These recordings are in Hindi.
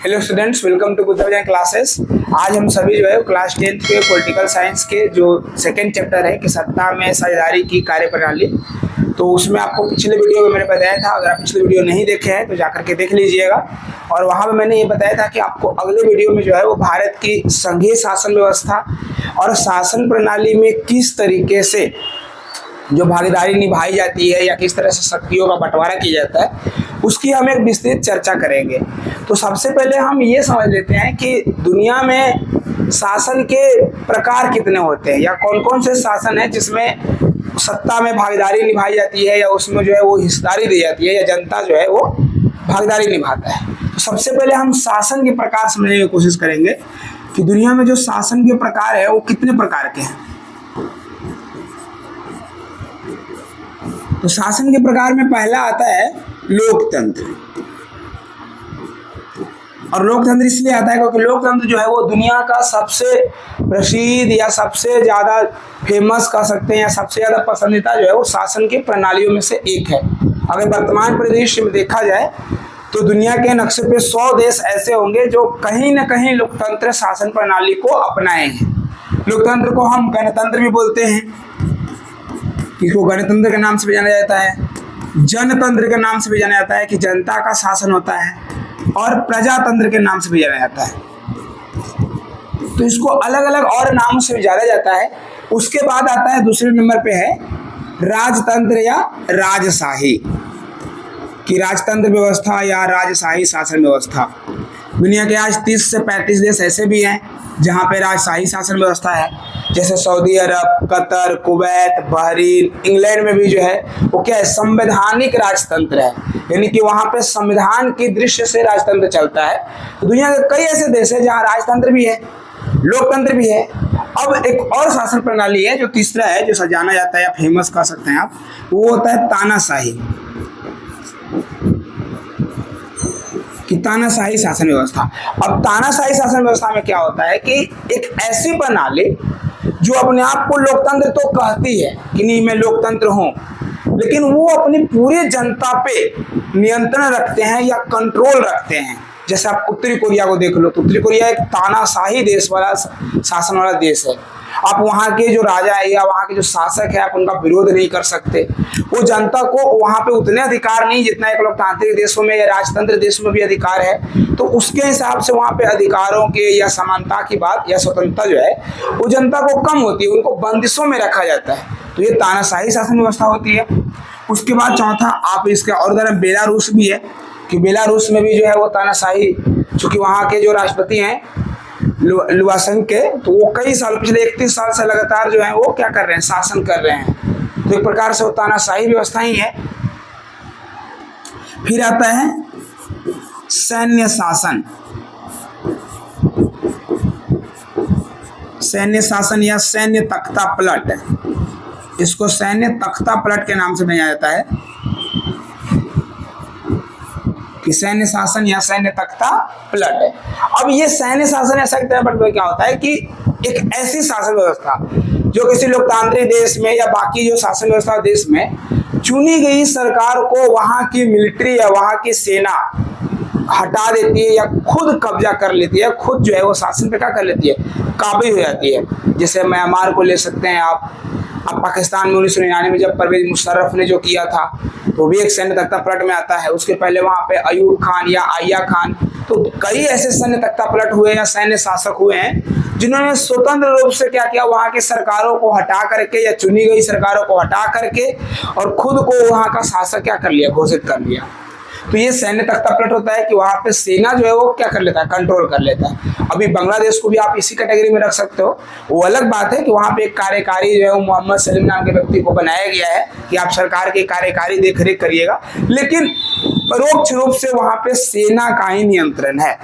Hello students, welcome to Buddha vision classes. आज हम सभी जो है क्लास 10th के पॉलिटिकल साइंस के जो सेकंड चैप्टर है कि सत्ता में साझेदारी की कार्यप्रणाली, तो उसमें आपको पिछले वीडियो में मैंने बताया था। अगर आप पिछले वीडियो नहीं देखे हैं तो जाकर के देख लीजिएगा। और वहाँ पे मैंने ये बताया था कि आपको अगले वीडियो में जो है वो भारत की संघीय शासन व्यवस्था और शासन प्रणाली में किस तरीके से जो भागीदारी निभाई जाती है या किस तरह से शक्तियों का बंटवारा किया जाता है, उसकी हम एक विस्तृत चर्चा करेंगे। तो सबसे पहले हम ये समझ लेते हैं कि दुनिया में शासन के प्रकार कितने होते हैं या कौन कौन से शासन है जिसमें सत्ता में भागीदारी निभाई जाती है या उसमें जो है वो हिस्सेदारी दी जाती है या जनता जो है वो भागीदारी निभाता है। तो सबसे पहले हम शासन के प्रकार समझने की कोशिश करेंगे कि दुनिया में जो शासन के प्रकार है वो कितने प्रकार के हैं। तो शासन के प्रकार में पहला आता है लोकतंत्र। और लोकतंत्र इसलिए आता है क्योंकि लोकतंत्र जो है वो दुनिया का सबसे प्रसिद्ध या सबसे ज़्यादा फेमस कह सकते हैं या सबसे ज़्यादा पसंदीदा जो है वो शासन की प्रणालियों में से एक है। अगर वर्तमान परिदृश्य में देखा जाए तो दुनिया के नक्शे पे 100 देश ऐसे होंगे जो कहीं ना कहीं लोकतंत्र शासन प्रणाली को अपनाए हैं। लोकतंत्र को हम गणतंत्र भी बोलते हैं, इसको गणतंत्र के नाम से भी जाना जाता है, जनतंत्र के नाम से भी जाना जाता है कि जनता का शासन होता है, और प्रजातंत्र के नाम से भी जाना जाता है। तो इसको अलग अलग और नामों से भी जाना जाता है। उसके बाद आता है दूसरे नंबर पे है राजतंत्र या राजशाही, कि राजतंत्र व्यवस्था या राजशाही शासन व्यवस्था। दुनिया के आज 30 से 35 देश ऐसे भी हैं जहाँ पे राजशाही शासन व्यवस्था है, जैसे सऊदी अरब, कतर, कुवैत, बहरीन, इंग्लैंड में भी जो है वो क्या है, संवैधानिक राजतंत्र है, यानी कि वहाँ पे संविधान की दृष्टि से राजतंत्र चलता है। तो दुनिया के कई ऐसे देश हैं जहाँ राजतंत्र भी है, लोकतंत्र भी है। अब एक और शासन प्रणाली है जो तीसरा है, जो जाना जाता है या फेमस कह सकते हैं आप, वो होता है तानाशाही, कि तानाशाही शासन व्यवस्था। अब तानाशाही शासन व्यवस्था में क्या होता है कि एक ऐसी प्रणाली जो अपने आप को लोकतंत्र तो कहती है कि नहीं मैं लोकतंत्र हूँ, लेकिन वो अपनी पूरी जनता पे नियंत्रण रखते हैं या कंट्रोल रखते हैं। जैसे आप उत्तरी कोरिया को देख लो, तो उत्तरी कोरिया एक तानाशाही देश वाला शासन वाला देश है। आप वहाँ के जो राजा है या वहाँ के जो शासक है, आप उनका विरोध नहीं कर सकते। वो जनता को वहाँ पे उतने अधिकार नहीं जितना एक लोकतांत्रिक देशों में या राजतंत्र देशों में भी अधिकार है। तो उसके हिसाब से वहाँ पे अधिकारों के या समानता की बात या स्वतंत्रता जो है वो जनता को कम होती है, उनको बंदिशों में रखा जाता है। तो ये तानाशाही शासन व्यवस्था होती है। उसके बाद चौथा आप इसके और उदाहरण बेलारूस भी है, कि बेलारूस में भी जो है वो तानाशाही, चूँकि वहाँ के जो राष्ट्रपति हैं लुकाशेंको, तो वो कई साल पिछले 31 साल से लगातार जो है वो क्या कर रहे हैं, शासन कर रहे हैं। तो एक प्रकार से वो तानाशाही व्यवस्था ही है। फिर आता है सैन्य शासन। सैन्य शासन या सैन्य तख्ता पलट, इसको सैन्य तख्ता पलट के नाम से जाना जाता है, कि सैन्य शासन या सैन्य तख्ता पलट है। अब ये सैन्य शासन या सैन्य तख्ता पलट क्या होता है कि एक ऐसी शासन व्यवस्था जो किसी लोकतांत्रिक देश में या बाकी जो शासन व्यवस्था देश में चुनी गई सरकार को वहाँ की मिलिट्री या वहाँ की सेना हटा देती है या खुद कब्जा कर लेती है, खुद जो है वो शासन पे क्या कर लेती है, काबिज हो जाती है। जैसे म्यांमार को ले सकते हैं आप। अब पाकिस्तान में 1999 में जब परवेज मुशर्रफ ने जो किया था तो भी एक सैन्य तख्ता पलट में आता है। उसके पहले वहाँ पे अयूब खान या आया खान, तो कई ऐसे सैन्य तख्ता पलट हुए या सैन्य शासक हुए हैं जिन्होंने स्वतंत्र रूप से क्या किया, वहाँ की सरकारों को हटा करके या चुनी गई सरकारों को हटा करके और खुद को वहाँ का शासक क्या कर लिया, घोषित कर लिया। तो ये सैन्य तख्ता पलट होता है कि वहाँ पे सेना जो है वो क्या कर लेता है, कंट्रोल कर लेता है। अभी बांग्लादेश को भी आप इसी कैटेगरी में रख सकते हो। वो अलग बात है कि वहाँ पे एक कार्यकारी जो है वो मोहम्मद सलीम नाम के व्यक्ति को बनाया गया है कि आप सरकार की कार्यकारी देखरेख करिएगा, लेकिन परोक्ष रूप से वहाँ पे सेना का ही नियंत्रण है।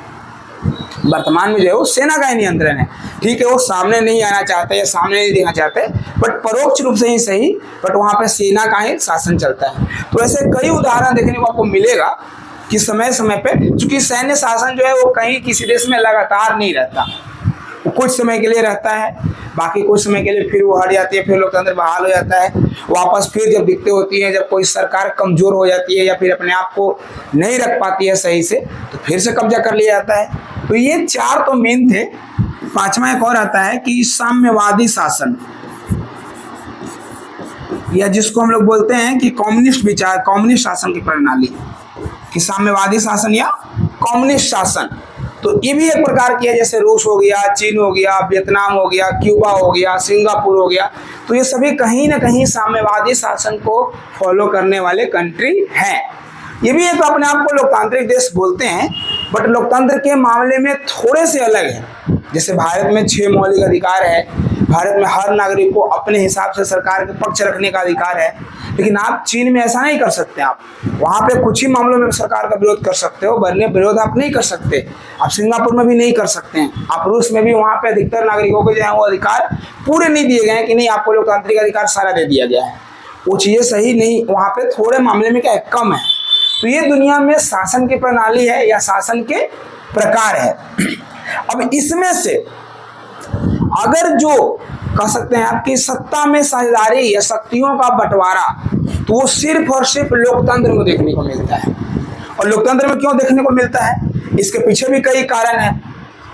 वर्तमान में जो है वो सेना का ही नियंत्रण है। ठीक है, वो सामने नहीं आना चाहते या सामने नहीं देखना चाहते, बट परोक्ष रूप से ही सही, बट वहाँ पे सेना का ही शासन चलता है। तो ऐसे कई उदाहरण देखने को आपको मिलेगा कि समय समय पे, चूंकि सैन्य शासन जो है वो कहीं किसी देश में लगातार नहीं रहता, वो कुछ समय के लिए रहता है, बाकी कुछ समय के लिए फिर वो हट जाती है, फिर लोकतंत्र बहाल हो जाता है। वापस फिर जब दिक्कतें होती हैं, जब कोई सरकार कमजोर हो जाती है या फिर अपने आप को नहीं रख पाती है सही से, तो फिर से कब्जा कर लिया जाता है। तो ये 4 तो मेन थे। 5वां एक और आता है कि साम्यवादी शासन, या जिसको हम लोग बोलते हैं कि कम्युनिस्ट विचार, कम्युनिस्ट शासन की प्रणाली, कि साम्यवादी शासन या कम्युनिस्ट शासन। तो ये भी एक प्रकार की है, जैसे रूस हो गया, चीन हो गया, वियतनाम हो गया, क्यूबा हो गया, सिंगापुर हो गया। तो ये सभी कहीं ना कहीं साम्यवादी शासन को फॉलो करने वाले कंट्री हैं। ये भी एक अपने आप को लोकतांत्रिक देश बोलते हैं, बट लोकतंत्र के मामले में थोड़े से अलग है। जैसे भारत में 6 मौलिक अधिकार है, भारत में हर नागरिक को अपने हिसाब से सरकार के पक्ष रखने का अधिकार है, लेकिन आप चीन में ऐसा नहीं कर सकते। आप वहाँ पे कुछ ही मामलों में सरकार का विरोध कर सकते हो, वरना विरोध आप नहीं कर सकते। आप सिंगापुर में भी नहीं कर सकते हैं, आप रूस में भी, वहाँ पे अधिकतर नागरिकों को जो है वो अधिकार पूरे नहीं दिए गए हैं कि नहीं आपको लोकतांत्रिक अधिकार सारा दे दिया गया है। वो चीज़ें सही नहीं, वहाँ पे थोड़े मामले में क्या है, कम है। तो ये दुनिया में शासन की प्रणाली है या शासन के प्रकार है। अब इसमें से अगर जो कह सकते हैं आपकी सत्ता में साझेदारी या शक्तियों का बंटवारा, तो वो सिर्फ और सिर्फ लोकतंत्र में देखने को मिलता है। और लोकतंत्र में क्यों देखने को मिलता है, इसके पीछे भी कई कारण हैं।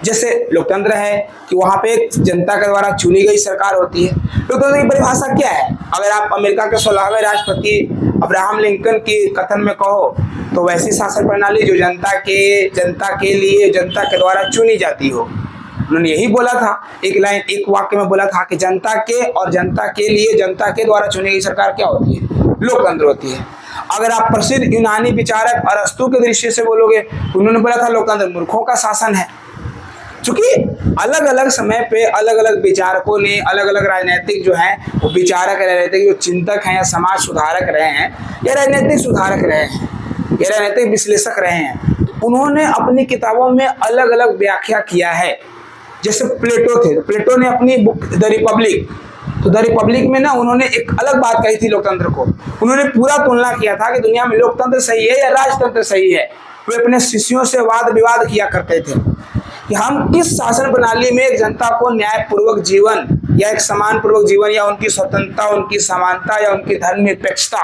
जैसे लोकतंत्र है कि वहाँ पे एक जनता के द्वारा चुनी गई सरकार होती है। लोकतंत्र की परिभाषा क्या है? अगर आप अमेरिका के 16वें राष्ट्रपति अब्राहम लिंकन की कथन में कहो, तो वैसी शासन प्रणाली जो जनता के लिए, जनता के द्वारा चुनी जाती हो। उन्होंने यही बोला था, एक वाक्य में बोला था कि जनता के और जनता के लिए, जनता के द्वारा चुनी गई सरकार क्या होती है? लोकतंत्र होती है। अगर आप प्रसिद्ध यूनानी विचारक अरस्तु के दृष्टि से बोलोगे, उन्होंने बोला था लोकतंत्र मूर्खों का शासन है। क्योंकि अलग अलग समय पे अलग अलग विचारकों ने, अलग अलग राजनीतिक जो हैं वो विचारक, राजनीतिक जो चिंतक हैं या समाज सुधारक रहे हैं या राजनीतिक सुधारक रहे हैं या राजनीतिक विश्लेषक रहे हैं, उन्होंने अपनी किताबों में अलग अलग व्याख्या किया है। जैसे प्लेटो थे, प्लेटो ने अपनी बुक द रिपब्लिक, तो द रिपब्लिक में ना उन्होंने एक अलग बात कही थी लोकतंत्र को। उन्होंने पूरा तुलना किया था कि दुनिया में लोकतंत्र सही है या राजतंत्र सही है। वे अपने शिष्यों से वाद विवाद किया करते थे कि हम किस शासन प्रणाली में एक जनता को न्यायपूर्वक जीवन या एक सम्मान पूर्वक जीवन या उनकी स्वतंत्रता, उनकी समानता या उनकी धर्मनिरपेक्षता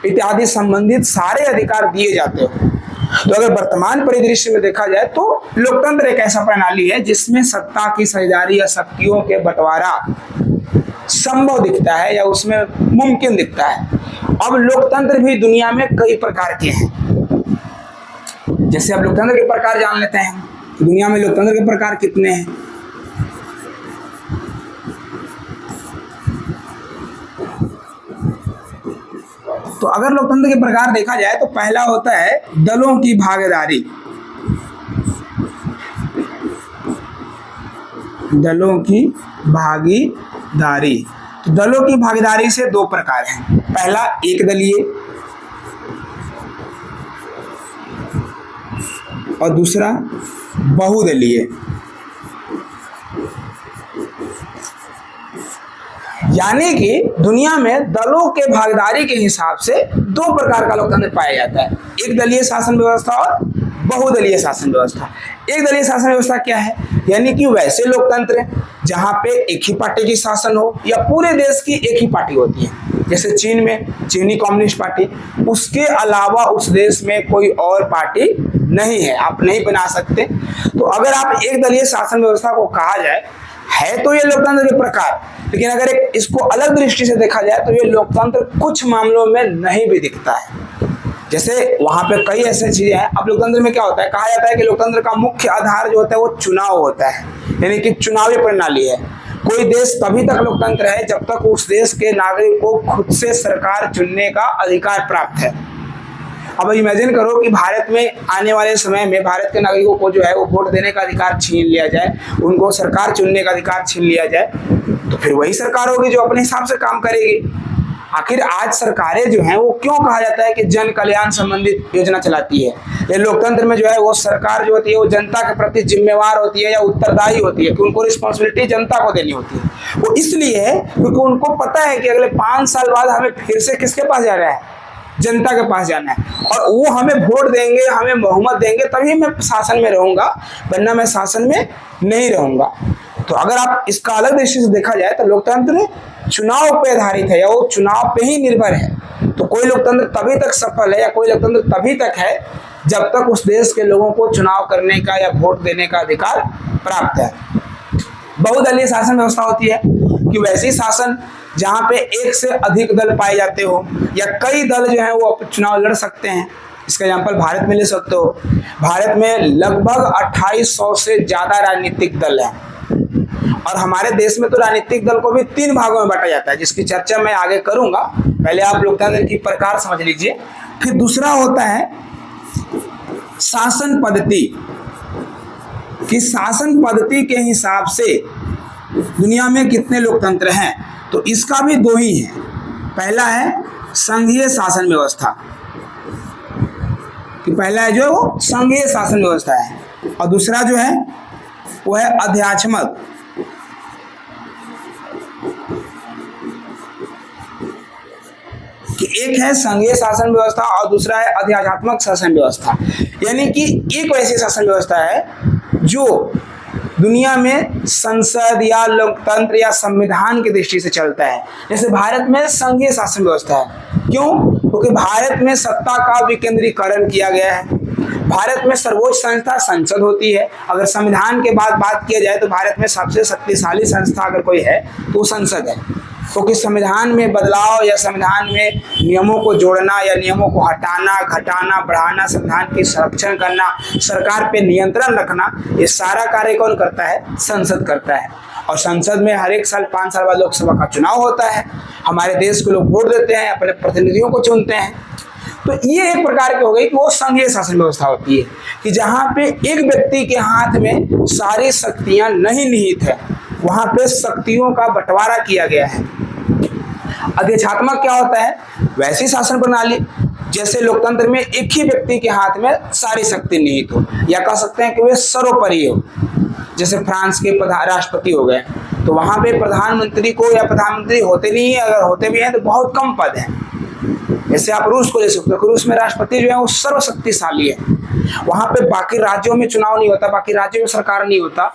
इत्यादि संबंधित सारे अधिकार दिए जाते हो। तो अगर वर्तमान परिदृश्य में देखा जाए तो लोकतंत्र एक ऐसा प्रणाली है जिसमें सत्ता की साझेदारी या शक्तियों के बंटवारा संभव दिखता है या उसमें मुमकिन दिखता है। अब लोकतंत्र भी दुनिया में कई प्रकार के हैं। जैसे अब लोकतंत्र के प्रकार जान लेते हैं, दुनिया में लोकतंत्र के प्रकार कितने हैं। तो अगर लोकतंत्र के प्रकार देखा जाए तो पहला होता है दलों की भागीदारी। दलों की भागीदारी, तो दलों की भागीदारी से 2 प्रकार हैं। पहला एक दलीय और दूसरा बहुदलीय। यानी कि दुनिया में दलों के भागीदारी के हिसाब से 2 प्रकार का लोकतंत्र पाया जाता है, एक दलीय शासन व्यवस्था और बहुदलीय शासन व्यवस्था। एक दलीय शासन व्यवस्था क्या है? यानी कि वैसे लोकतंत्र जहाँ पे एक ही पार्टी की शासन हो या पूरे देश की एक ही पार्टी होती है। जैसे चीन में चीनी कम्युनिस्ट पार्टी, उसके अलावा उस देश में कोई और पार्टी नहीं है, आप नहीं बना सकते। तो अगर आप एक दलीय शासन व्यवस्था को कहा जाए, है तो ये लोकतंत्र के प्रकार, लेकिन अगर इसको अलग दृष्टि से देखा जाए तो ये लोकतंत्र कुछ मामलों में नहीं भी दिखता है। जैसे वहाँ पे कई ऐसी चीजें हैं। अब लोकतंत्र में क्या होता है, कहा जाता है कि लोकतंत्र का मुख्य आधार जो होता है वो चुनाव होता है, यानी कि चुनावी प्रणाली है। कोई देश तभी तक लोकतंत्र है जब तक उस देश के नागरिक को खुद से सरकार चुनने का अधिकार प्राप्त है। अब इमेजिन करो कि भारत में आने वाले समय में भारत के नागरिकों को जो है वो वोट देने का अधिकार छीन लिया जाए, उनको सरकार चुनने का अधिकार छीन लिया जाए, तो फिर वही सरकार होगी जो अपने हिसाब से काम करेगी। आखिर आज सरकारें जो हैं वो क्यों कहा जाता है कि जन कल्याण संबंधित योजना चलाती है? ये लोकतंत्र में जो है वो सरकार जो होती है वो जनता के प्रति जिम्मेवार होती है या उत्तरदायी होती है कि उनको रिस्पॉन्सिबिलिटी जनता को देनी होती है। वो इसलिए है क्योंकि उनको पता है कि अगले 5 साल बाद हमें फिर से किसके पास जाना है, जनता के पास जाना है, और वो हमें वोट देंगे, हमें बहुमत देंगे, तभी मैं शासन में रहूंगा, वरना मैं शासन में नहीं रहूंगा। तो अगर आप इसका अलग दृष्टि से देखा जाए तो लोकतंत्र चुनाव पे आधारित है या वो चुनाव पे ही निर्भर है। तो कोई लोकतंत्र तभी तक सफल है या कोई लोकतंत्र तभी तक है जब तक उस देश के लोगों को चुनाव करने का या वोट देने का अधिकार प्राप्त है। बहुदलीय शासन व्यवस्था होती है कि वैसी शासन जहां पे एक से अधिक दल पाए जाते हो या कई दल जो है वो चुनाव लड़ सकते हैं। इसका एग्जाम्पल भारत में ले सकते हो। भारत में लगभग 2800 से ज्यादा राजनीतिक दल हैं और हमारे देश में तो राजनीतिक दल को भी 3 भागों में बांटा जाता है, जिसकी चर्चा मैं आगे करूंगा। पहले आप लोकतंत्र की प्रकार समझ लीजिए। फिर दूसरा होता है शासन पद्धति, कि शासन पद्धति के हिसाब से दुनिया में कितने लोकतंत्र हैं। तो इसका भी 2 ही है। पहला है संघीय शासन व्यवस्था, कि पहला है जो संघीय शासन व्यवस्था है, और दूसरा जो है वो है अध्यात्मक। कि एक है संघीय शासन व्यवस्था और दूसरा है अध्यात्मक शासन व्यवस्था। यानी कि एक वैसी शासन व्यवस्था है जो दुनिया में संसद या लोकतंत्र या संविधान की दृष्टि से चलता है। जैसे भारत में संघीय शासन व्यवस्था है। क्यों? क्योंकि भारत में सत्ता का विकेंद्रीकरण किया गया है। भारत में सर्वोच्च संस्था संसद होती है। अगर संविधान के बाद बात किया जाए तो भारत में सबसे शक्तिशाली संस्था अगर कोई है तो संसद है, क्योंकि संविधान में बदलाव या संविधान में नियमों को जोड़ना या नियमों को हटाना, घटाना, बढ़ाना, संविधान की संरक्षण करना, सरकार पे नियंत्रण रखना, ये सारा कार्य कौन करता है? संसद करता है। और संसद में हर एक साल 5 साल बाद लोकसभा का चुनाव होता है। हमारे देश के लोग वोट देते हैं, अपने प्रतिनिधियों को चुनते हैं। तो ये एक प्रकार की हो गई कि वो संघीय शासन व्यवस्था होती है, कि जहाँ पे एक व्यक्ति के हाथ में सारी शक्तियाँ नहीं निहित है, वहाँ पे शक्तियों का बंटवारा किया गया है। अध्यक्षात्मक क्या होता है? वैसी शासन प्रणाली जैसे लोकतंत्र में एक ही व्यक्ति के हाथ में सारी शक्ति निहित हो, या कह सकते हैं कि वे सर्वोपरि हो। जैसे फ्रांस के राष्ट्रपति हो गए, तो वहां पे प्रधानमंत्री को या प्रधानमंत्री होते नहीं है, अगर होते भी हैं तो बहुत कम पद है। जैसे आप रूस को ले सकते हो, रूस में राष्ट्रपति जो है वो सर्वशक्तिशाली है। वहां पे बाकी राज्यों में चुनाव नहीं होता, बाकी राज्यों में सरकार नहीं होता।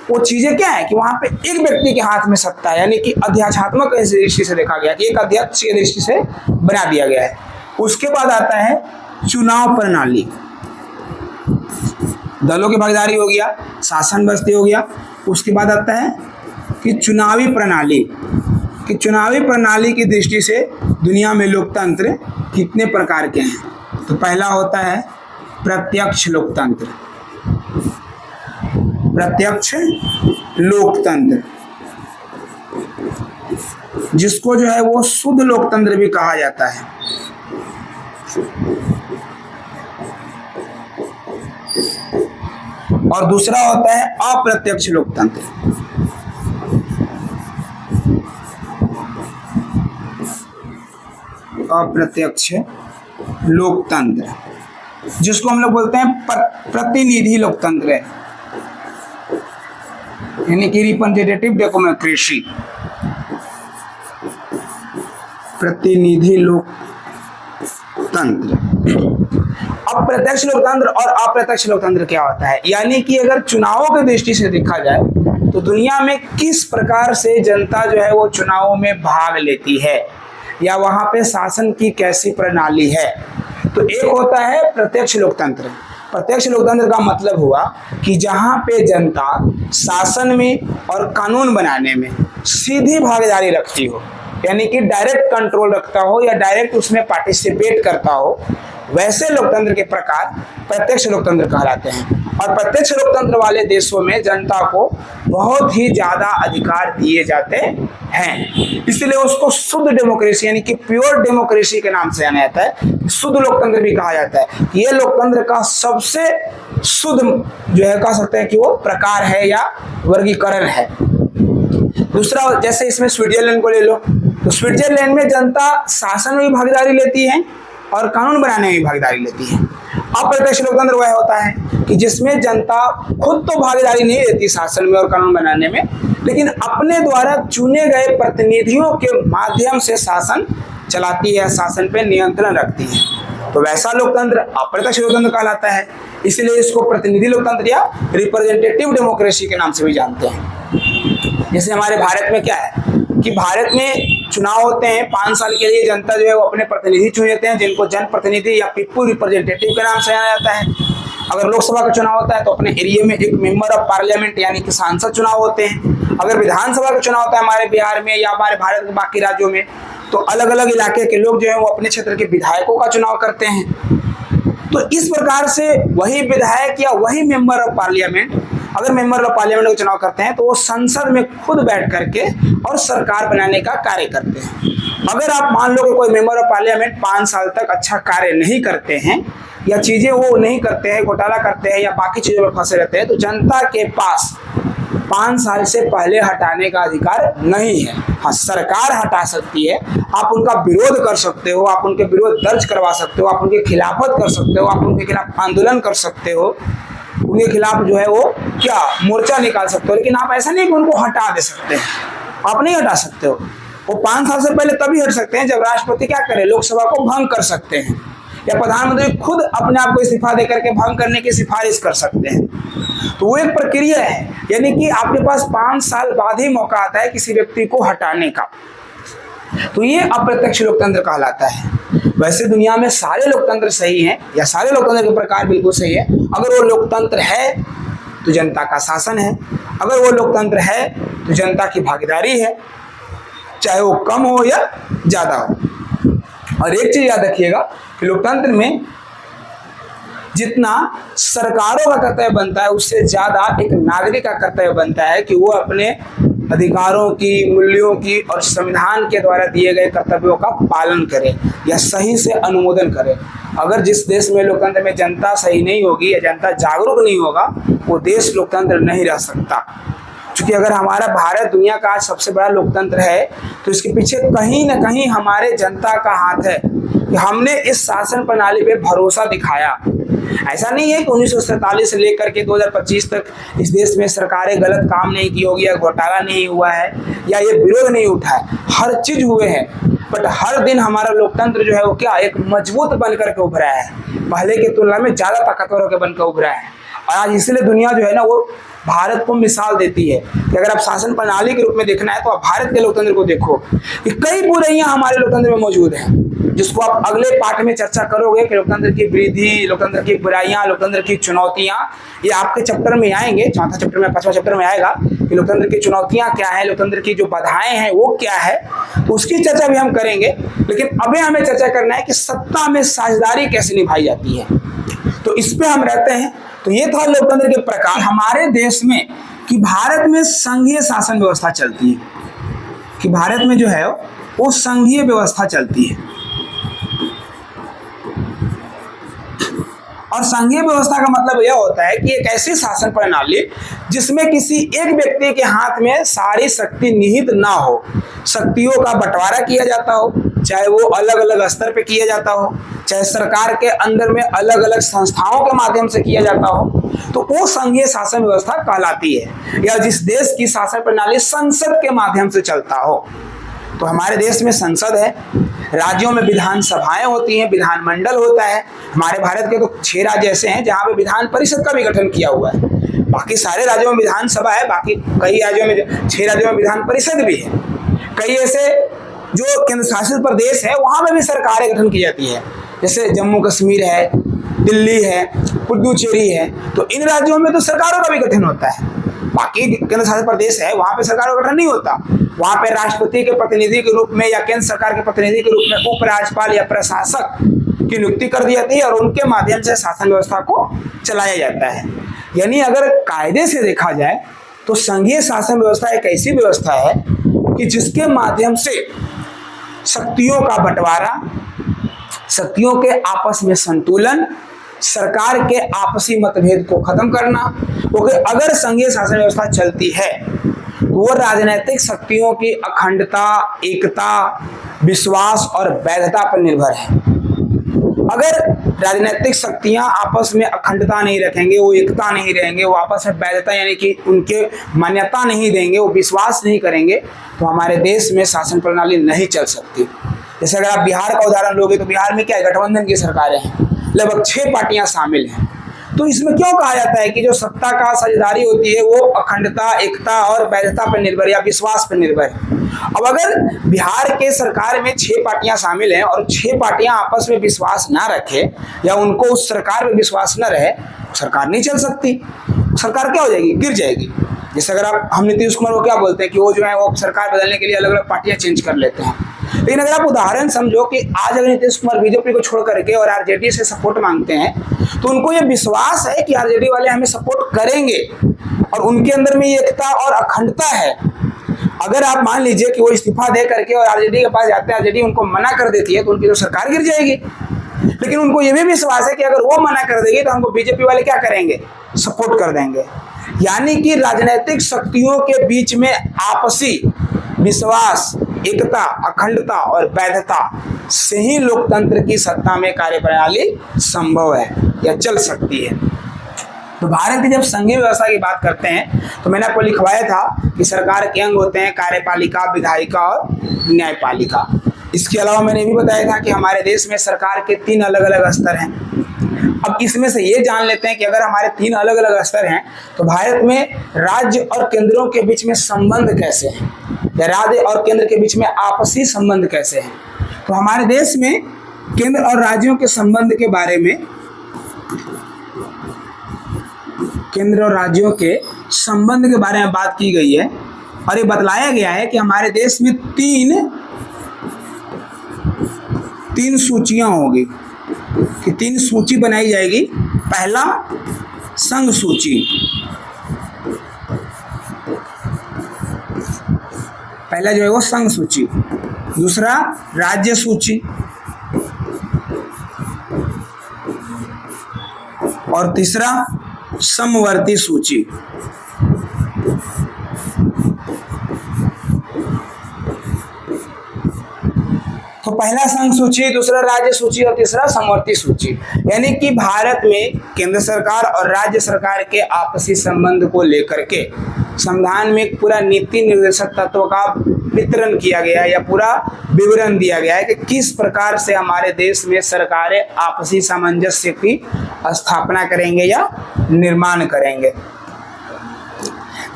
वो चीजें क्या है कि वहां पे एक व्यक्ति के हाथ में सत्ता है, यानी कि अध्यात्मक दृष्टि से देखा गया कि एक अध्यक्ष की दृष्टि से बना दिया गया है। उसके बाद आता है चुनाव प्रणाली। दलों की भागीदारी हो गया, शासन व्यवस्था हो गया। उसके बाद आता है कि चुनावी प्रणाली, कि चुनावी प्रणाली की दृष्टि से दुनिया में लोकतंत्र कितने प्रकार के हैं। तो पहला होता है प्रत्यक्ष लोकतंत्र। प्रत्यक्ष लोकतंत्र जिसको जो है वो शुद्ध लोकतंत्र भी कहा जाता है। और दूसरा होता है अप्रत्यक्ष लोकतंत्र। अप्रत्यक्ष लोकतंत्र जिसको हम लोग बोलते हैं प्रतिनिधि लोकतंत्र, यानी कि रिप्रेजेंटेटिव डेमोक्रेसी। प्रतिनिधि लोकतंत्र। अप्रत्यक्ष लोकतंत्र और अप्रत्यक्ष लोकतंत्र क्या होता है? यानी कि अगर चुनावों की दृष्टि से देखा जाए तो दुनिया में किस प्रकार से जनता जो है वो चुनावों में भाग लेती है, या वहां पे शासन की कैसी प्रणाली है। तो एक होता है प्रत्यक्ष लोकतंत्र। प्रत्यक्ष लोकतंत्र का मतलब हुआ कि जहां पे जनता शासन में और कानून बनाने में सीधी भागीदारी रखती हो, यानी कि डायरेक्ट कंट्रोल रखता हो या डायरेक्ट उसमें पार्टिसिपेट करता हो, वैसे लोकतंत्र के प्रकार प्रत्यक्ष लोकतंत्र कहलाते हैं। और प्रत्यक्ष लोकतंत्र वाले देशों में जनता को बहुत ही ज्यादा अधिकार दिए जाते हैं, इसलिए उसको शुद्ध डेमोक्रेसी यानी कि प्योर डेमोक्रेसी के नाम से जाना जाता है। शुद्ध लोकतंत्र भी कहा जाता है। ये लोकतंत्र का सबसे शुद्ध जो है कह सकते हैं कि वो प्रकार है या वर्गीकरण है। दूसरा, जैसे इसमें स्विट्जरलैंड को ले लो, तो स्विट्जरलैंड में जनता शासन में भी भागीदारी लेती है और कानून बनाने में भी भागीदारी लेती है। अप्रत्यक्ष लोकतंत्र वह होता है कि जिसमें जनता खुद तो भागीदारी नहीं लेती शासन में और कानून बनाने में, लेकिन अपने द्वारा चुने गए प्रतिनिधियों के माध्यम से शासन चलाती है, शासन पे नियंत्रण रखती है। तो वैसा लोकतंत्र अप्रत्यक्ष लोकतंत्र कहलाता है। इसलिए इसको प्रतिनिधि लोकतंत्र या रिप्रेजेंटेटिव डेमोक्रेसी के नाम से भी जानते हैं। जैसे हमारे भारत में क्या है कि भारत में चुनाव होते हैं, 5 साल के लिए जनता जो है वो अपने प्रतिनिधि चुन लेते हैं, जिनको जनप्रतिनिधि या पीपुल रिप्रेजेंटेटिव के नाम से जाना जाता है। अगर लोकसभा का चुनाव होता है तो अपने एरिया में एक मेंबर ऑफ पार्लियामेंट यानी कि सांसद चुनाव होते हैं। अगर विधानसभा का चुनाव होता है हमारे बिहार में या हमारे भारत के बाकी राज्यों में, तो अलग अलग इलाके के लोग जो है वो अपने क्षेत्र के विधायकों का चुनाव करते हैं। तो इस प्रकार से वही विधायक या वही मेंबर ऑफ पार्लियामेंट, अगर मेंबर ऑफ पार्लियामेंट का चुनाव करते हैं तो वो संसद में खुद बैठ करके और सरकार बनाने का कार्य करते हैं। अगर आप मान लो कि कोई मेंबर ऑफ पार्लियामेंट 5 साल तक अच्छा कार्य नहीं करते हैं या चीजें वो नहीं करते हैं, घोटाला करते हैं या बाकी चीजों में फंसे रहते हैं, तो जनता के पास 5 साल से पहले हटाने का अधिकार नहीं है। हाँ, सरकार हटा सकती है, आप उनका विरोध कर सकते हो, आप उनके विरोध दर्ज करवा सकते हो, आप उनके खिलाफत कर सकते हो, आप उनके खिलाफ आंदोलन कर सकते हो, उनके खिलाफ जो है वो क्या मोर्चा निकाल सकते हो, लेकिन आप ऐसा नहीं कि उनको हटा दे सकते हैं। आप नहीं हटा सकते हो। वो 5 साल से पहले तभी हट सकते हैं जब राष्ट्रपति क्या करे, लोकसभा को भंग कर सकते हैं, या प्रधानमंत्री खुद अपने आप को इस्तीफा देकर के भंग करने की सिफारिश कर सकते हैं। तो वो एक प्रक्रिया है, यानी कि आपके पास 5 साल बाद ही मौका आता है किसी व्यक्ति को हटाने का। तो ये अप्रत्यक्ष लोकतंत्र कहलाता है। वैसे दुनिया में सारे लोकतंत्र सही हैं या सारे लोकतंत्र के प्रकार बिल्कुल सही है। अगर वो लोकतंत्र है तो जनता का शासन है, अगर वो लोकतंत्र है तो जनता की भागीदारी है, चाहे वो कम हो या ज्यादा हो। और एक चीज याद रखिएगा कि लोकतंत्र में जितना सरकारों का कर्तव्य बनता है उससे ज्यादा एक नागरिक का कर्तव्य बनता है कि वो अपने अधिकारों की, मूल्यों की और संविधान के द्वारा दिए गए कर्तव्यों का पालन करे या सही से अनुमोदन करे। अगर जिस देश में लोकतंत्र में जनता सही नहीं होगी या जनता जागरूक नहीं होगा, वो देश लोकतंत्र नहीं रह सकता। क्योंकि अगर हमारा भारत दुनिया का आज सबसे बड़ा लोकतंत्र है तो इसके पीछे कहीं ना कहीं हमारे जनता का हाथ है कि हमने इस शासन प्रणाली पे भरोसा दिखाया। ऐसा नहीं है कि 1947 से लेकर के 2025 तक इस देश में सरकारें गलत काम नहीं की होगी या घोटाला नहीं हुआ है या ये विरोध नहीं उठा है, हर चीज हुए हैं, बट हर दिन हमारा लोकतंत्र जो है वो क्या एक मजबूत बन करके उभरा है, पहले की तुलना में ज्यादा ताकतवर होकर बनकर उभरा है। और आज इसलिए दुनिया जो है ना वो भारत को मिसाल देती है कि अगर आप शासन प्रणाली के रूप में देखना है तो आप भारत के लोकतंत्र को देखो कि कई बुराइयां हमारे लोकतंत्र में मौजूद हैं, जिसको आप अगले पाठ में चर्चा करोगे कि लोकतंत्र की वृद्धि, लोकतंत्र की बुराइयां, लोकतंत्र की चुनौतियां, ये आपके चैप्टर में आएंगे, 4था चैप्टर में, 5वां चैप्टर में आएगा कि लोकतंत्र की चुनौतियां क्या है, लोकतंत्र की जो बाधाएं हैं वो क्या है, तो उसकी चर्चा भी हम करेंगे। लेकिन अभी हमें चर्चा करना है कि सत्ता में साझेदारी कैसे निभाई जाती है, तो इस पे हम रहते हैं। तो ये था लोकतंत्र के प्रकार हमारे देश में कि भारत में संघीय शासन व्यवस्था चलती है, कि भारत में जो है वो संघीय व्यवस्था चलती है। और संघीय व्यवस्था का मतलब यह होता है कि एक ऐसी शासन प्रणाली जिसमें किसी एक व्यक्ति के हाथ में सारी शक्ति निहित ना हो, शक्तियों का बंटवारा किया जाता हो, चाहे वो अलग अलग स्तर पे किया जाता हो, चाहे सरकार के अंदर में अलग अलग संस्थाओं के माध्यम से किया जाता हो, तो वो संघीय शासन व्यवस्था कहलाती है। या जिस देश की शासन प्रणाली संसद के माध्यम से चलता हो, तो हमारे देश में संसद है, राज्यों में विधानसभाएं होती हैं, विधानमंडल होता है। हमारे भारत के तो 6 राज्य ऐसे हैं जहाँ पे विधान परिषद का भी गठन किया हुआ है, बाकी सारे राज्यों में विधानसभा है, बाकी कई राज्यों में 6 राज्यों में विधान परिषद भी है। कई ऐसे जो केंद्र शासित प्रदेश है वहां में भी सरकारें गठन की जाती है, जैसे जम्मू कश्मीर है, दिल्ली है, पुडुचेरी है, तो इन राज्यों में तो सरकारों का भी गठन होता है। बाकी केंद्र शासित प्रदेश है वहां पे सरकारों का गठन नहीं होता, वहां पे राष्ट्रपति के प्रतिनिधि के रूप में या केंद्र सरकार के प्रतिनिधि के रूप में उपराज्यपाल या प्रशासक की नियुक्ति कर दी जाती है और उनके माध्यम से शासन व्यवस्था को चलाया जाता है। यानी अगर कायदे से देखा जाए तो संघीय शासन व्यवस्था एक ऐसी व्यवस्था है कि जिसके माध्यम से शक्तियों का बंटवारा, शक्तियों के आपस में संतुलन, सरकार के आपसी मतभेद को खत्म करना, क्योंकि अगर संघीय शासन व्यवस्था चलती है तो वो राजनीतिक शक्तियों की अखंडता, एकता, विश्वास और वैधता पर निर्भर है। अगर राजनीतिक शक्तियां आपस में अखंडता नहीं रखेंगे, वो एकता नहीं रहेंगे, वो आपस में वैधता यानी कि उनके मान्यता नहीं देंगे, वो विश्वास नहीं करेंगे, तो हमारे देश में शासन प्रणाली नहीं चल सकती। जैसे अगर आप बिहार का उदाहरण लोगे तो बिहार में क्या है, गठबंधन की सरकारें हैं, लगभग 6 पार्टियां शामिल हैं। तो इसमें क्यों कहा जाता है कि जो सत्ता का साझेदारी होती है वो अखंडता, एकता और वैधता पर निर्भर या विश्वास पर निर्भर है। अब अगर बिहार के सरकार में 6 पार्टियां शामिल हैं और 6 पार्टियां आपस में विश्वास ना रखे या उनको उस सरकार में विश्वास न रहे, सरकार नहीं चल सकती। सरकार क्या हो जाएगी, गिर जाएगी। जैसे अगर हम नीतीश कुमार को क्या बोलते हैं कि वो जो है वो सरकार बदलने के लिए अलग अलग पार्टियां चेंज कर लेते हैं। लेकिन अगर आप उदाहरण समझो कि आज अगर नीतीश कुमार बीजेपी को छोड़ करके और आरजेडी से सपोर्ट मांगते हैं तो उनको ये विश्वास है कि आरजेडी वाले हमें सपोर्ट करेंगे और उनके अंदर में ये एकता और अखंडता है। अगर आप मान लीजिए कि वो इस्तीफा दे करके और आरजेडी के पास जाते हैं, आरजेडी उनको मना कर देती है तो उनकी तो सरकार गिर जाएगी। लेकिन उनको ये भी विश्वास है कि अगर वो मना कर देगी तो हमको बीजेपी वाले क्या करेंगे, सपोर्ट कर देंगे। यानी कि राजनीतिक शक्तियों के बीच में आपसी विश्वास, एकता, अखंडता और वैधता से ही लोकतंत्र की सत्ता में कार्यप्रणाली संभव है या चल सकती है। तो भारत की जब संघीय व्यवस्था की बात करते हैं तो मैंने आपको लिखवाया था कि सरकार के अंग होते हैं कार्यपालिका, विधायिका और न्यायपालिका। इसके अलावा मैंने भी बताया था कि हमारे देश में सरकार के 3 अलग अलग स्तर हैं। अब इसमें से ये जान लेते हैं कि अगर हमारे 3 अलग अलग स्तर हैं तो भारत में राज्य और केंद्रों के बीच में संबंध कैसे हैं या राज्य और केंद्र के बीच में आपसी संबंध कैसे हैं। तो हमारे देश में केंद्र और राज्यों के संबंध के बारे में, केंद्र और राज्यों के संबंध के बारे में बात की गई है और ये बतलाया गया है कि हमारे देश में तीन सूचियां होगी कि 3 सूची बनाई जाएगी। पहला संघ सूची, पहला जो है वो संघ सूची, दूसरा राज्य सूची और तीसरा समवर्ती सूची। तो पहला संघ सूची, दूसरा राज्य सूची और तीसरा समवर्ती सूची। यानी कि भारत में केंद्र सरकार और राज्य सरकार के आपसी संबंध को लेकर के संविधान में एक पूरा नीति निर्देशक तत्व का वितरण किया गया है या पूरा विवरण दिया गया है कि किस प्रकार से हमारे देश में सरकारें आपसी सामंजस्य की स्थापना करेंगे या निर्माण करेंगे।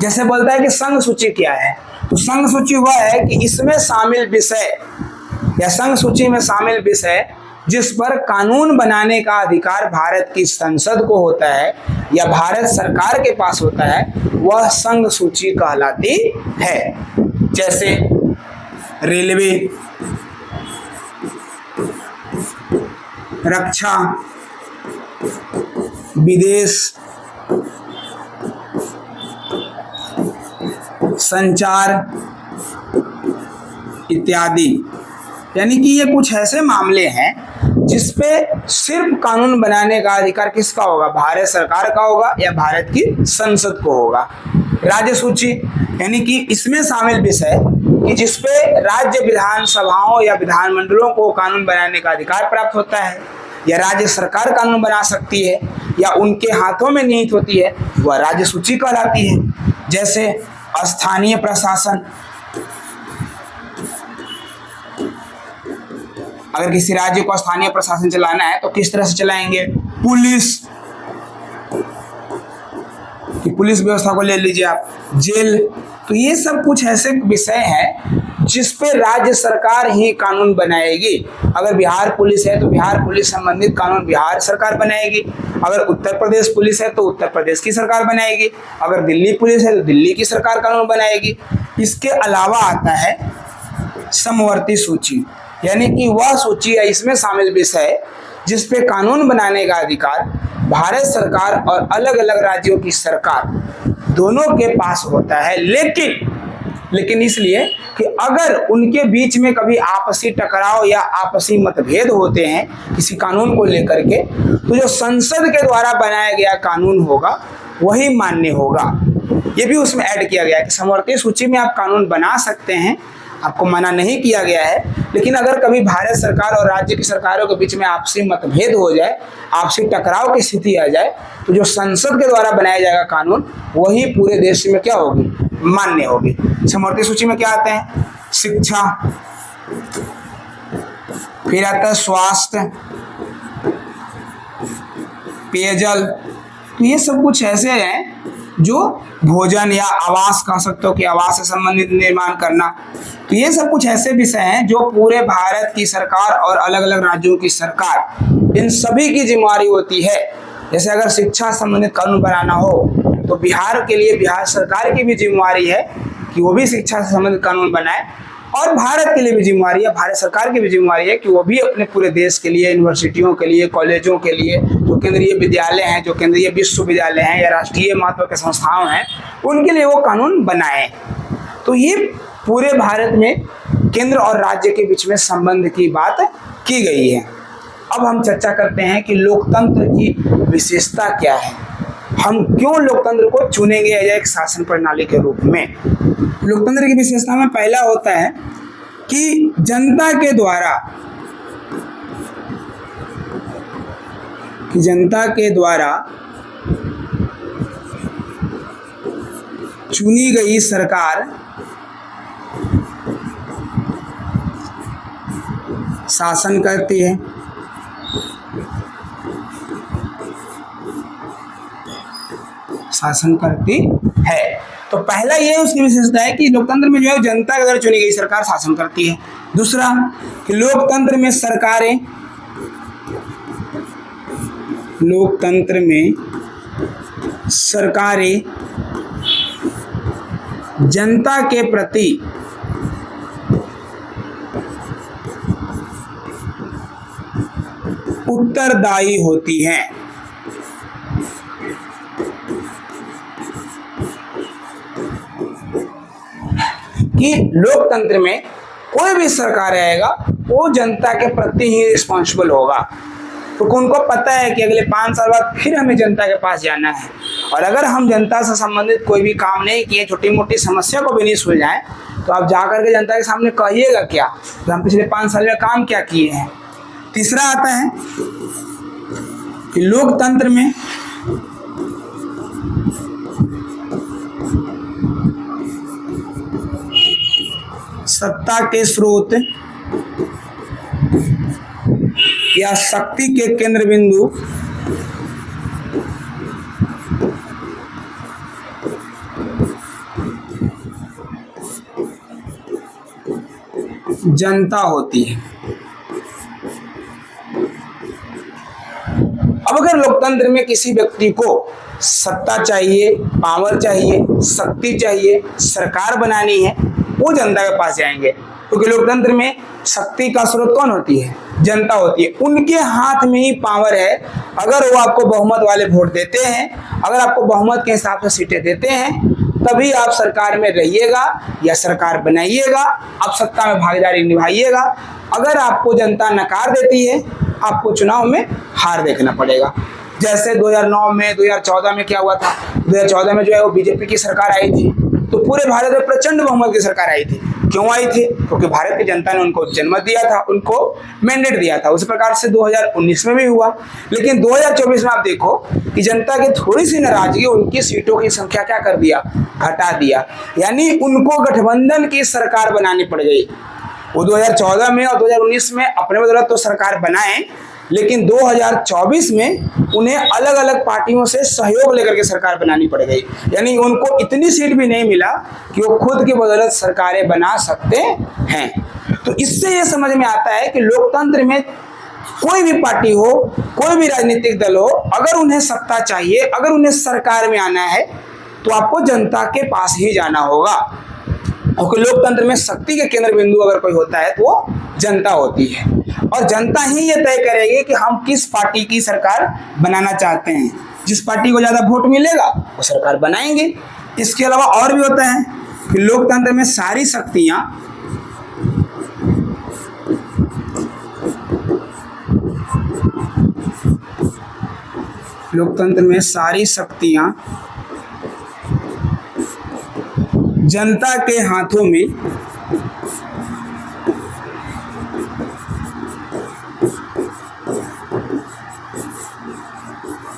जैसे बोलता है कि संघ सूची क्या है, तो संघ सूची वह है कि इसमें शामिल विषय या संघ सूची में शामिल विषय जिस पर कानून बनाने का अधिकार भारत की संसद को होता है या भारत सरकार के पास होता है, वह संघ सूची कहलाती है। जैसे रेलवे, रक्षा, विदेश, संचार इत्यादि। यानी कि ये कुछ ऐसे मामले हैं जिस पे सिर्फ कानून बनाने का अधिकार किसका होगा, भारत सरकार का होगा या भारत की संसद को होगा। राज्य सूची यानी कि इसमें शामिल विषय कि जिसपे राज्य विधानसभाओं या विधानमंडलों को कानून बनाने का अधिकार प्राप्त होता है या राज्य सरकार कानून बना सकती है या उनके हाथों में निहित होती है, वह राज्य सूची कहलाती है। जैसे स्थानीय प्रशासन, अगर किसी राज्य को स्थानीय प्रशासन चलाना है तो किस तरह से चलाएंगे, पुलिस की पुलिस व्यवस्था को ले लीजिए आप, जेल। तो ये सब कुछ ऐसे विषय हैं जिस पे राज्य सरकार ही कानून बनाएगी। अगर बिहार पुलिस है तो बिहार पुलिस संबंधित कानून बिहार सरकार बनाएगी, अगर उत्तर प्रदेश पुलिस है तो उत्तर प्रदेश की सरकार बनाएगी, अगर दिल्ली पुलिस है तो दिल्ली की सरकार कानून बनाएगी। इसके अलावा आता है समवर्ती सूची, यानी कि वह सूची है इसमें शामिल विषय जिस पे कानून बनाने का अधिकार भारत सरकार और अलग अलग राज्यों की सरकार दोनों के पास होता है। लेकिन इसलिए कि अगर उनके बीच में कभी आपसी टकराव या आपसी मतभेद होते हैं किसी कानून को लेकर के, तो जो संसद के द्वारा बनाया गया कानून होगा वही मान्य होगा। ये भी उसमें ऐड किया गया है कि समवर्ती सूची में आप कानून बना सकते हैं, आपको मना नहीं किया गया है। लेकिन अगर कभी भारत सरकार और राज्य की सरकारों के बीच में आपसी मतभेद हो जाए, आपसी टकराव की स्थिति आ जाए, तो जो संसद के द्वारा बनाया जाएगा कानून वही पूरे देश में क्या होगी, मान्य होगी। समवर्ती सूची में क्या आते हैं, शिक्षा, फिर आता है स्वास्थ्य, पेयजल, तो ये सब कुछ ऐसे हैं जो भोजन या आवास कह सकते हो कि आवास से संबंधित निर्माण करना, तो ये सब कुछ ऐसे विषय हैं जो पूरे भारत की सरकार और अलग अलग राज्यों की सरकार इन सभी की जिम्मेदारी होती है। जैसे अगर शिक्षा संबंधित कानून बनाना हो तो बिहार के लिए बिहार सरकार की भी जिम्मेदारी है कि वो भी शिक्षा से संबंधित कानून बनाए, और भारत के लिए भी जिम्मेदारी है, भारत सरकार की भी जिम्मेदारी है कि वो भी अपने पूरे देश के लिए, यूनिवर्सिटियों के लिए, कॉलेजों के लिए, जो केंद्रीय विद्यालय हैं, जो केंद्रीय विश्वविद्यालय हैं या राष्ट्रीय महत्व के संस्थाओं हैं, उनके लिए वो कानून बनाए। तो ये पूरे भारत में केंद्र और राज्य के बीच में संबंध की बात की गई है। अब हम चर्चा करते हैं कि लोकतंत्र की विशेषता क्या है, हम क्यों लोकतंत्र को चुनेंगे या एक शासन प्रणाली के रूप में। लोकतंत्र की विशेषता में पहला होता है कि जनता के द्वारा चुनी गई सरकार शासन करती है। तो पहला ये उसकी विशेषता है कि लोकतंत्र में जो है जनता के द्वारा चुनी गई सरकार शासन करती है। दूसरा कि लोकतंत्र में सरकारें जनता के प्रति उत्तरदायी होती हैं। कि लोकतंत्र में कोई भी सरकार आएगा वो जनता के प्रति ही रिस्पॉन्सिबल होगा, तो उनको पता है कि अगले 5 साल बाद फिर हमें जनता के पास जाना है, और अगर हम जनता से संबंधित कोई भी काम नहीं किए, छोटी मोटी समस्या को भी नहीं सुलझाएं, तो आप जाकर के जनता के सामने कहिएगा क्या कि हम पिछले 5 साल में काम क्या किए हैं। तीसरा आता है कि लोकतंत्र में सत्ता के स्रोत या शक्ति के केंद्र बिंदु जनता होती है। अब अगर लोकतंत्र में किसी व्यक्ति को सत्ता चाहिए, पावर चाहिए, शक्ति चाहिए, सरकार बनानी है, वो जनता के पास जाएंगे, क्योंकि लोकतंत्र में शक्ति का स्रोत कौन होती है? जनता होती है। उनके हाथ में ही पावर है। अगर वो आपको बहुमत वाले वोट देते हैं, अगर आपको बहुमत के हिसाब से सीटें देते हैं, तभी आप सरकार में रहिएगा या सरकार बनाइएगा, आप सत्ता में भागीदारी निभाइएगा। अगर आपको जनता नकार देती है, आपको चुनाव में हार देखना पड़ेगा। जैसे 2009 में 2014 में क्या हुआ था, 2014 में जो है वो बीजेपी की सरकार आई थी, तो पूरे भारत में प्रचंड बहुमत की सरकार आई थी। क्यों आई थी? क्योंकि भारत की जनता ने उनको जन्मत दिया था, उनको मैंडेट दिया था। उसी प्रकार से 2019 में भी हुआ। लेकिन 2024 में आप देखो कि जनता की थोड़ी सी नाराजगी उनकी सीटों की संख्या क्या कर दिया, घटा दिया। यानी उनको गठबंधन की सरकार बनानी पड़ गई। वो 2014 में और 2019 में अपने बदौलत तो सरकार बनाए, लेकिन 2024 में उन्हें अलग अलग पार्टियों से सहयोग लेकर के सरकार बनानी पड़ गई। यानी उनको इतनी सीट भी नहीं मिला कि वो खुद की बदौलत सरकारें बना सकते हैं। तो इससे ये समझ में आता है कि लोकतंत्र में कोई भी पार्टी हो, कोई भी राजनीतिक दल हो, अगर उन्हें सत्ता चाहिए, अगर उन्हें सरकार में आना है, तो आपको जनता के पास ही जाना होगा। क्योंकि लोकतंत्र में शक्ति के केंद्र बिंदु अगर कोई होता है तो वो जनता होती है, और जनता ही ये तय करेगी कि हम किस पार्टी की सरकार बनाना चाहते हैं। जिस पार्टी को ज़्यादा वोट मिलेगा वो सरकार बनाएंगे। इसके अलावा और भी होता है कि लोकतंत्र में सारी शक्तियां जनता के हाथों में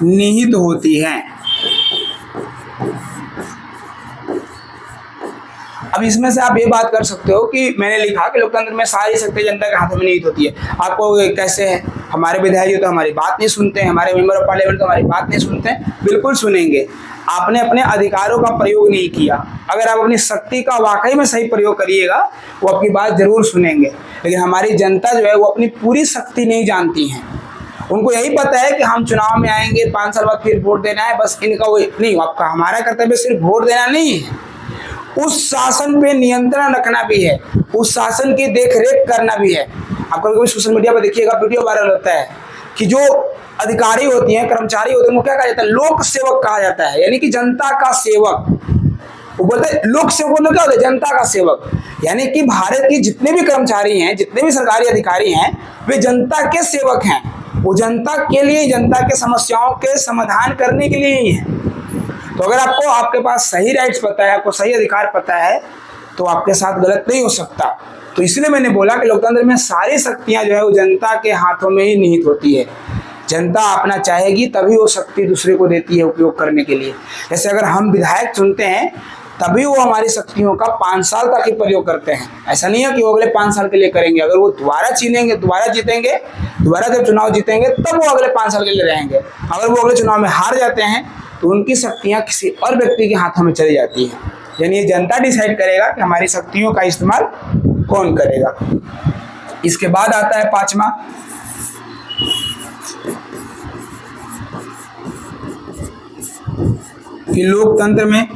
निहित होती हैं। अब इसमें से आप ये बात कर सकते हो कि मैंने लिखा कि लोकतंत्र में सारी शक्ति जनता के हाथों में निहित होती है। आपको कैसे है? हमारे विधायक तो हमारी बात नहीं सुनते हैं, हमारे मेंबर ऑफ पार्लियामेंट तो हमारी बात नहीं सुनते हैं। बिल्कुल सुनेंगे। आपने अपने अधिकारों का प्रयोग नहीं किया। अगर आप अपनी शक्ति का वाकई में सही प्रयोग करिएगा, वो आपकी बात जरूर सुनेंगे। लेकिन हमारी जनता जो है वो अपनी पूरी शक्ति नहीं जानती है। उनको यही पता है कि हम चुनाव में आएंगे, 5 साल बाद फिर वोट देना है, बस इनका वो नहीं। आपका हमारा कर्तव्य सिर्फ वोट देना नहीं है, उस शासन पे नियंत्रण रखना भी है, उस शासन की देखरेख करना भी है। आप कभी कभी सोशल मीडिया पर देखिएगा, वीडियो वायरल होता है कि जो अधिकारी होती हैं, कर्मचारी होते हैं, उनको क्या कहा जाता है? लोक सेवक कहा जाता है, यानी कि जनता का सेवक। वो बोलते हैं लोक सेवक मतलब क्या होता है? जनता का सेवक। यानी कि भारत के जितने भी कर्मचारी हैं, जितने भी सरकारी अधिकारी हैं, वे जनता के सेवक हैं। वो जनता के लिए, जनता के समस्याओं के समाधान करने के लिए ही है। तो अगर आपको आपके पास सही राइट्स पता है, आपको सही अधिकार पता है, तो आपके साथ गलत नहीं हो सकता। तो इसलिए मैंने बोला कि लोकतंत्र में सारी शक्तियां जो है वो जनता के हाथों में ही निहित होती है। जनता अपना चाहेगी तभी वो शक्ति दूसरे को देती है उपयोग करने के लिए। जैसे अगर हम विधायक चुनते हैं तभी वो हमारी शक्तियों का 5 साल तक ही प्रयोग करते हैं। ऐसा नहीं है कि वो अगले 5 साल के लिए करेंगे। अगर वो दोबारा चुनेंगे, दोबारा जीतेंगे, दोबारा जब चुनाव जीतेंगे, तब वो अगले 5 साल के लिए रहेंगे। अगर वो अगले चुनाव में हार जाते हैं तो उनकी शक्तियां किसी और व्यक्ति के हाथों में चली जाती हैं। यानी ये जनता डिसाइड करेगा कि हमारी शक्तियों का इस्तेमाल कौन करेगा। इसके बाद आता है 5वां, कि लोकतंत्र में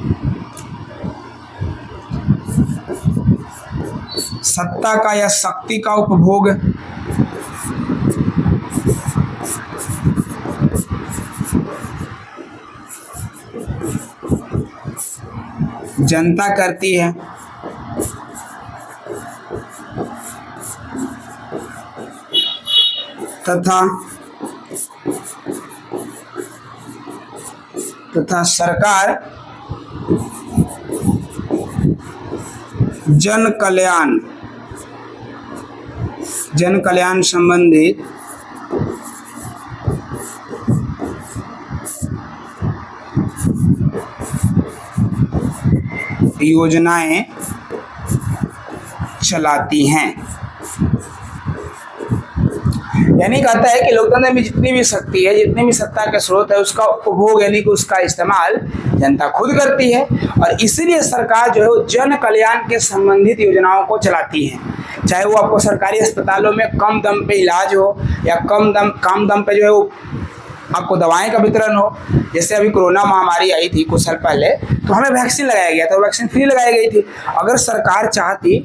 सत्ता का या शक्ति का उपभोग जनता करती है तथा सरकार जन कल्याण संबंधित योजनाएं चलाती हैं। यानी कहता है कि लोकतंत्र में जितनी भी शक्ति है, जितनी भी सत्ता के स्रोत है, उसका उपभोग यानी कि उसका इस्तेमाल जनता खुद करती है। और इसीलिए सरकार जो है वो जन कल्याण के संबंधित योजनाओं को चलाती है। चाहे वो आपको सरकारी अस्पतालों में कम दम पे इलाज हो या कम दम पे जो है वो आपको दवाएं का वितरण हो। जैसे अभी कोरोना महामारी आई थी कुछ साल पहले, तो हमें वैक्सीन लगाया गया था, वैक्सीन फ्री लगाई गई थी। अगर सरकार चाहती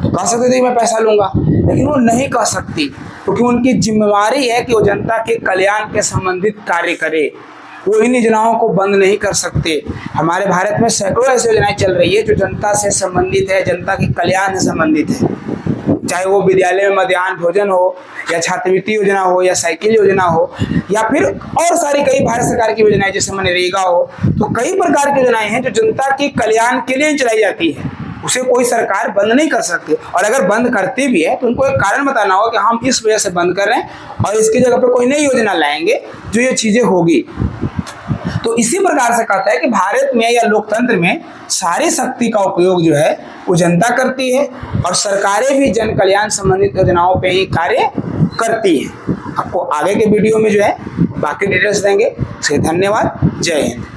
तो कह सकती थी मैं पैसा लूंगा, लेकिन वो नहीं कह सकती, क्योंकि उनकी जिम्मेवारी है कि वो जनता के कल्याण के संबंधित कार्य करे। वो इन योजनाओं को बंद नहीं कर सकते। हमारे भारत में सैकड़ों ऐसी योजनाएं चल रही है जो जनता से संबंधित है, जनता के कल्याण से संबंधित है। चाहे वो विद्यालय में मध्याह्न भोजन हो, या छात्रवृत्ति योजना हो, या साइकिल योजना हो, या फिर और सारी कई भारत सरकार की योजनाएं जैसे मनरेगा हो। तो कई प्रकार की योजनाएं हैं जो जनता के कल्याण के लिए चलाई जाती है। उसे कोई सरकार बंद नहीं कर सकती। और अगर बंद करती भी है तो उनको एक कारण बताना होगा कि हम इस वजह से बंद कर रहे हैं और इसकी जगह पर कोई नई योजना लाएंगे जो ये चीजें होगी। तो इसी प्रकार से कहता है कि भारत में या लोकतंत्र में सारी शक्ति का उपयोग जो है वो जनता करती है, और सरकारें भी जन कल्याण संबंधित योजनाओं पे ही कार्य करती हैं। आपको आगे के वीडियो में जो है बाकी डिटेल्स देंगे। धन्यवाद। जय हिंद।